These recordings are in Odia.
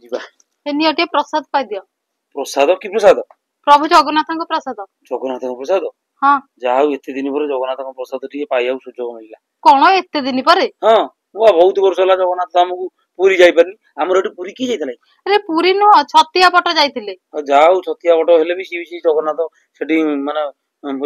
ଯିବା ଏ ନିଅଟିଏ ପ୍ରସାଦ ପାଇଦିଅ। ପ୍ରସାଦ କି ପ୍ରସାଦ? ପ୍ରଭୁ ଜଗନ୍ନାଥଙ୍କ ପ୍ରସାଦ। ଜଗନ୍ନାଥଙ୍କ ପ୍ରସାଦ? ହଁ। ଯାହା ହଉ ଏତେ ଦିନ ପରେ ଜଗନ୍ନାଥଙ୍କ ପ୍ରସାଦ ଟିକେ ପାଇବାକୁ ସୁଯୋଗ ମିଳିଲା। କଣ ଏତେ ଦିନ ପରେ? ହଁ ମୁଁ ବହୁତ ବର୍ଷ ହେଲା ଜଗନ୍ନାଥ ଧାମକୁ ପୁରୀ ଯାଇପାରିନି। ଆମର ଏଠି ପୁରୀ କିଏ ଯାଇଥିଲା? ଆରେ ପୁରୀ ନୁହଁ, ଛତିଆ ପଟ ଯାଇଥିଲେ। ଯାହା ହଉ ଛତିଆ ବଟ ହେଲେ ବି ସିଏ ଜଗନ୍ନାଥ ସେଠି ମାନେ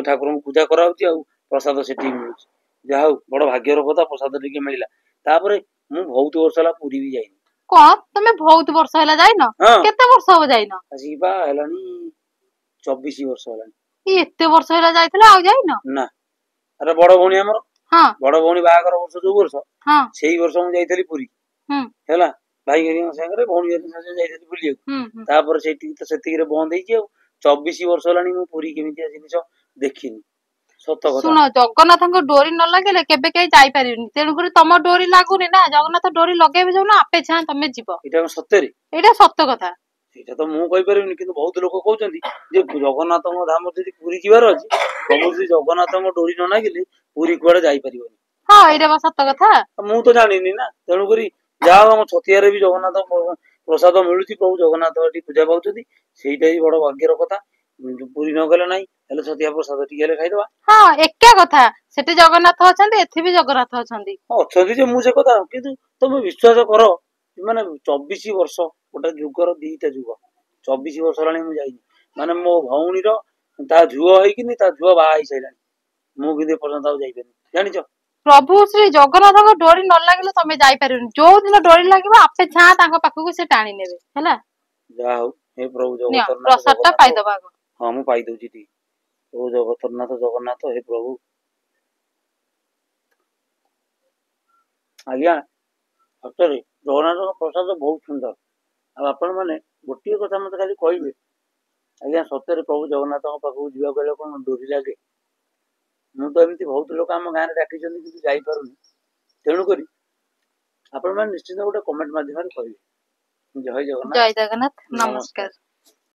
ଠାକୁରଙ୍କୁ ପୂଜା କରାହଉଛି ଆଉ ପ୍ରସାଦ ସେଠି ମିଳୁଛି। ଯାହା ହଉ ବଡ ଭାଗ୍ୟର କଥା, ପ୍ରସାଦ ଟିକେ ମିଳିଲା। ତାପରେ ମୁଁ ବହୁତ ବର୍ଷ ହେଲା ପୁରୀ ବି ଯାଇନି। କଣ ତମେ ବହୁତ ବର୍ଷ ହେଲା ଯାଇନ? କେତେ ବର୍ଷ ହବ ଯାଇନ? ଆସିକି ବା ହେଲାଣି 24 ବର୍ଷ ହେଲାଣି। ଏତେ ବର୍ଷ ହେଲା ଯାଇଥିଲ ଆଉ ଯାଇନ? ନା। ଆରେ ବଡ ଭଉଣୀ ଆମର, ବଡ ଭଉଣୀ ବାହାଘର ବର୍ଷ ଯୋଉ ବର୍ଷ, ସେଇ ବର୍ଷ ମୁଁ ଯାଇଥିଲି ପୁରୀ ହେଲା, ଭାଇ ହେରିଙ୍କ ସାଙ୍ଗରେ ଭଉଣୀ ହେରିଙ୍କ ସାଙ୍ଗରେ ଯାଇଥିଲି ବୁଲିବାକୁ। ତାପରେ ସେଠିକି ତ ସେତିକିରେ ବନ୍ଦ ହେଇଛି ଆଉ। 24 ବର୍ଷ ହେଲାଣି ମୁଁ ପୁରୀ କେମିତିଆ ଜିନିଷ ଦେଖିନି। ସତ କଥା। ଶୁଣ, ଜଗନ୍ନାଥଙ୍କ ଡୋରି ନ ଲାଗିଲେ କେବେ କେହି ଯାଇପାରିବେନି। ତେଣୁକରି ତମ ଡୋରି ଲାଗୁନି ନା, ଜଗନ୍ନାଥ ଡୋରି ଲଗେଇବେ ଯୋଉ ନା ଆପେ ଛାଁ ତମେ ଯିବ। ଏଇଟା ସତରେ? ଏଇଟା ସତ କଥା। ସେଇଟା ତ ମୁଁ କହିପାରିବିନି, କିନ୍ତୁ ବହୁତ ଲୋକ କହୁଛନ୍ତି ଯେ ଜଗନ୍ନାଥଙ୍କ ଧାମ ଯଦି ପୁରୀ ଯିବାର ଅଛି, ତମକୁ ଯଦି ଜଗନ୍ନାଥଙ୍କ ଡୋରି ନ ଲାଗିଲେ ପୁରୀ କୁଆଡେ ଯାଇପାରିବନି। ହଁ ଏଇଟା ବା ସତ କଥା। ମୁଁ ତ ଜାଣିନି ନା, ତେଣୁକରି ଯାହା ହଉ ଆମ ଛତିଆରେ ବି ଜଗନ୍ନାଥ ପ୍ରସାଦ ମିଳୁଛି, ପ୍ରଭୁ ଜଗନ୍ନାଥ ଏଠି ପୂଜା ପାଉଛନ୍ତି, ସେଇଟା ବି ବଡ ଭାଗ୍ୟର କଥା। ପୁରୀ ନ ଗଲେ ନାହିଁ, ହେଲେ ଛତିଆ ପ୍ରସାଦ ଟିକେ ହେଲେ ଖାଇଦବା। ହଁ ଏକା କଥା, ସେଠି ଜଗନ୍ନାଥ ଅଛନ୍ତି, ଏଠି ବି ଜଗନ୍ନାଥ ଅଛନ୍ତି। ଅଛନ୍ତି ଯେ ମୁଁ ସେ କଥା, କିନ୍ତୁ ତମେ ବିଶ୍ୱାସ କର, ମାନେ 24 ବର୍ଷ ଗୋଟେ ଯୁଗର ଦିଟା ଯୁଗ, 24 ବର୍ଷ ହେଲାଣି ମୁଁ ଯାଇନି। ମାନେ ମୋ ଭଉଣୀର ତା ଝୁଅ ହେଇକିନି ତା ଝୁଅ ବାହା ହେଇସାରିଲାଣି, ମୁଁ କିନ୍ତୁ ଏପର୍ଯ୍ୟନ୍ତ ଆଉ ଯାଇପାରିନି, ଜାଣିଛ? ପ୍ରଭୁ ଶ୍ରୀ ଜଗନ୍ନାଥଙ୍କ ଡୋରି ନ ଲାଗିଲେ ତମେ ଯାଇପାରିବନି। ଯୋଉ ଦିନ ଡୋରି ଲାଗିବ ଆପେ ଛାଁ ତାଙ୍କ ପାଖକୁ ସେ ଟାଣି ନେବେ ହେଲା। ଯାହା ହଉ ହେ ପ୍ରଭୁ ପ୍ରସାଦ ଟା ପାଇଦବା ଆଗ। ହଁ ମୁଁ ପାଇଦଉଛି ଟିକେ। ପ୍ରଭୁ ଜଗନ୍ନାଥ ଜଗନ୍ନାଥ ହେ ପ୍ରଭୁ। ଆଜ୍ଞା ସତରେ ଜଗନ୍ନାଥଙ୍କ ପ୍ରସାଦ ବହୁତ ସୁନ୍ଦର। ଆଉ ଆପଣ ମାନେ ଗୋଟିଏ କଥା ମତେ ଖାଲି କହିବେ, ଆଜ୍ଞା ସତରେ ପ୍ରଭୁ ଜଗନ୍ନାଥଙ୍କ ପାଖକୁ ଯିବାକୁ ହେଲେ କଣ ଡୋରି ଲାଗେ? ମୁଁ ତ ଏମିତି ବହୁତ ଲୋକ ଆମ ଗାଁରେ ଡାକିଛନ୍ତି କିନ୍ତୁ ଯାଇପାରୁନି। ତେଣୁକରି ଆପଣ ମାନେ ନିଶ୍ଚିତ ଗୋଟେ କମେଣ୍ଟ ମାଧ୍ୟମରେ କହିବେ। ଜୟ ଜଗନ୍ନାଥ, ଜୟ ଜଗନ୍ନାଥ, ନମସ୍କାର।